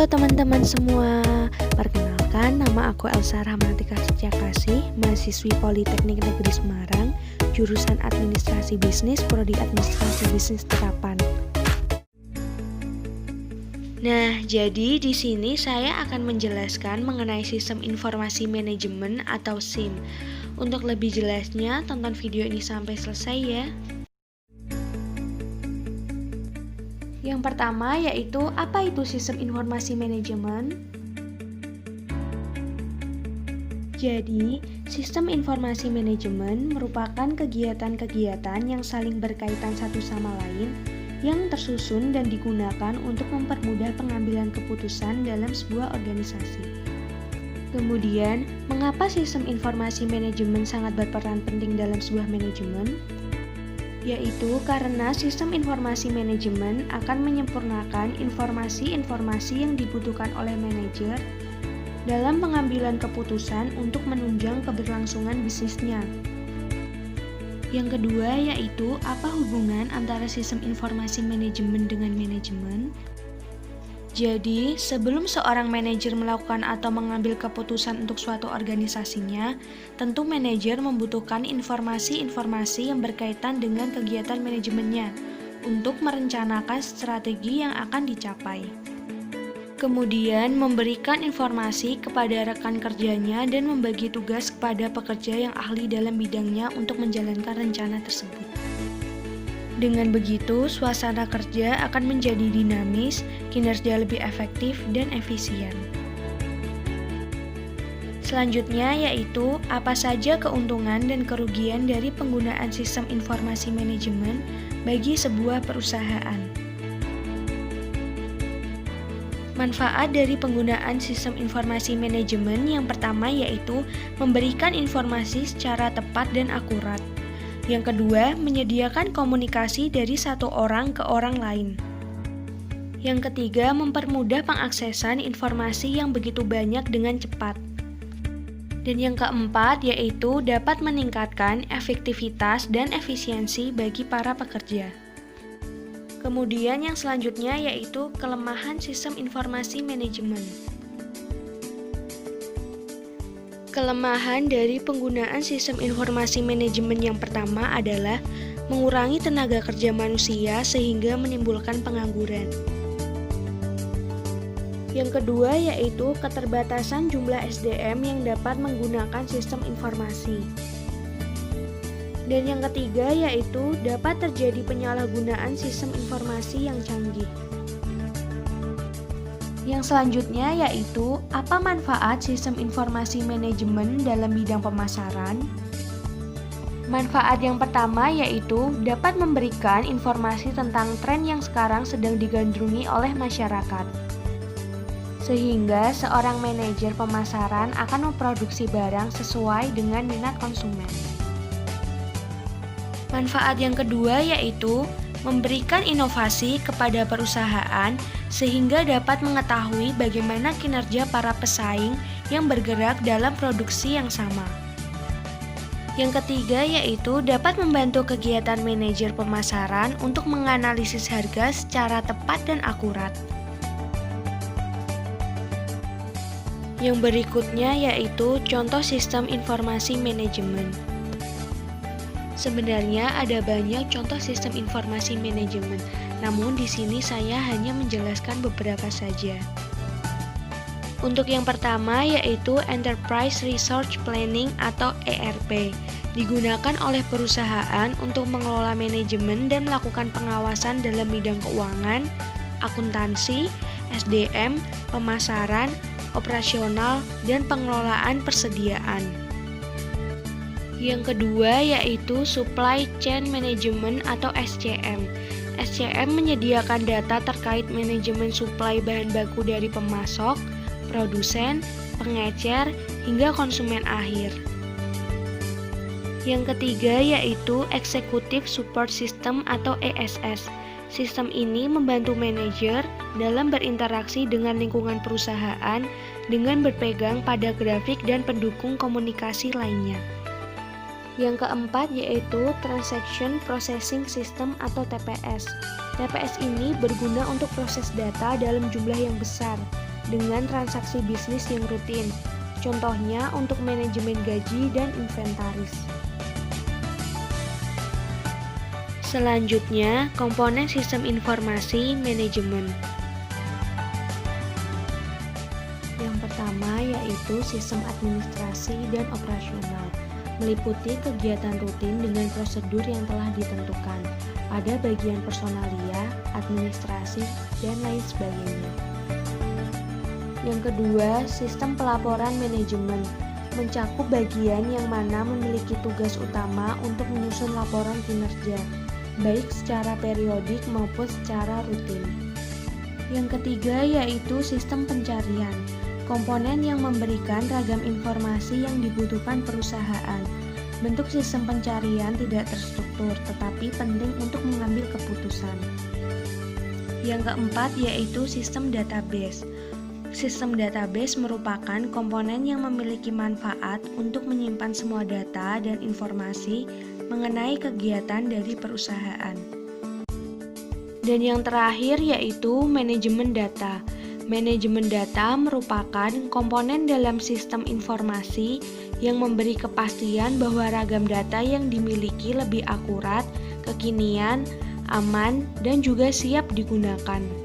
Halo teman-teman semua, perkenalkan nama aku Elsa Rahmatika Setyakasih, mahasiswi Politeknik Negeri Semarang, jurusan Administrasi Bisnis, Prodi Administrasi Bisnis Terapan. Nah, jadi di sini saya akan menjelaskan mengenai Sistem Informasi Manajemen atau SIM. Untuk lebih jelasnya, tonton video ini sampai selesai ya. Yang pertama yaitu, apa itu Sistem Informasi Manajemen? Jadi, Sistem Informasi Manajemen merupakan kegiatan-kegiatan yang saling berkaitan satu sama lain yang tersusun dan digunakan untuk mempermudah pengambilan keputusan dalam sebuah organisasi. Kemudian, mengapa Sistem Informasi Manajemen sangat berperan penting dalam sebuah manajemen? Yaitu karena sistem informasi manajemen akan menyempurnakan informasi-informasi yang dibutuhkan oleh manajer dalam pengambilan keputusan untuk menunjang keberlangsungan bisnisnya. Yang kedua yaitu, apa hubungan antara sistem informasi manajemen dengan manajemen? Jadi, sebelum seorang manajer melakukan atau mengambil keputusan untuk suatu organisasinya, tentu manajer membutuhkan informasi-informasi yang berkaitan dengan kegiatan manajemennya untuk merencanakan strategi yang akan dicapai. Kemudian, memberikan informasi kepada rekan kerjanya dan membagi tugas kepada pekerja yang ahli dalam bidangnya untuk menjalankan rencana tersebut. Dengan begitu, suasana kerja akan menjadi dinamis, kinerja lebih efektif, dan efisien. Selanjutnya yaitu, apa saja keuntungan dan kerugian dari penggunaan sistem informasi manajemen bagi sebuah perusahaan. Manfaat dari penggunaan sistem informasi manajemen yang pertama yaitu memberikan informasi secara tepat dan akurat. Yang kedua, menyediakan komunikasi dari satu orang ke orang lain. Yang ketiga, mempermudah pengaksesan informasi yang begitu banyak dengan cepat. Dan yang keempat, yaitu dapat meningkatkan efektivitas dan efisiensi bagi para pekerja. Kemudian yang selanjutnya yaitu kelemahan sistem informasi manajemen. Kelemahan dari penggunaan sistem informasi manajemen yang pertama adalah mengurangi tenaga kerja manusia sehingga menimbulkan pengangguran. Yang kedua yaitu keterbatasan jumlah SDM yang dapat menggunakan sistem informasi. Dan yang ketiga yaitu dapat terjadi penyalahgunaan sistem informasi yang canggih. Yang selanjutnya yaitu, apa manfaat sistem informasi manajemen dalam bidang pemasaran? Manfaat yang pertama yaitu dapat memberikan informasi tentang tren yang sekarang sedang digandrungi oleh masyarakat. Sehingga seorang manajer pemasaran akan memproduksi barang sesuai dengan minat konsumen. Manfaat yang kedua yaitu memberikan inovasi kepada perusahaan sehingga dapat mengetahui bagaimana kinerja para pesaing yang bergerak dalam produksi yang sama. Yang ketiga yaitu dapat membantu kegiatan manajer pemasaran untuk menganalisis harga secara tepat dan akurat. Yang berikutnya yaitu contoh sistem informasi manajemen. Sebenarnya ada banyak contoh sistem informasi manajemen, namun di sini saya hanya menjelaskan beberapa saja. Untuk yang pertama yaitu Enterprise Resource Planning atau ERP, digunakan oleh perusahaan untuk mengelola manajemen dan melakukan pengawasan dalam bidang keuangan, akuntansi, SDM, pemasaran, operasional, dan pengelolaan persediaan. Yang kedua yaitu Supply Chain Management atau SCM. SCM menyediakan data terkait manajemen suplai bahan baku dari pemasok, produsen, pengecer, hingga konsumen akhir. Yang ketiga yaitu Executive Support System atau ESS. Sistem ini membantu manajer dalam berinteraksi dengan lingkungan perusahaan dengan berpegang pada grafik dan pendukung komunikasi lainnya. Yang keempat yaitu Transaction Processing System atau TPS. TPS ini berguna untuk proses data dalam jumlah yang besar, dengan transaksi bisnis yang rutin. Contohnya untuk manajemen gaji dan inventaris. Selanjutnya, komponen sistem informasi manajemen. Yang pertama yaitu sistem administrasi dan operasional, meliputi kegiatan rutin dengan prosedur yang telah ditentukan. Ada bagian personalia, administrasi, dan lain sebagainya. Yang kedua, sistem pelaporan manajemen, mencakup bagian yang mana memiliki tugas utama untuk menyusun laporan kinerja, baik secara periodik maupun secara rutin. Yang ketiga yaitu sistem pencarian, komponen yang memberikan ragam informasi yang dibutuhkan perusahaan. Bentuk sistem pencarian tidak terstruktur, tetapi penting untuk mengambil keputusan. Yang keempat yaitu sistem database. Sistem database merupakan komponen yang memiliki manfaat untuk menyimpan semua data dan informasi mengenai kegiatan dari perusahaan. Dan yang terakhir yaitu manajemen data. Manajemen data merupakan komponen dalam sistem informasi yang memberi kepastian bahwa ragam data yang dimiliki lebih akurat, kekinian, aman, dan juga siap digunakan.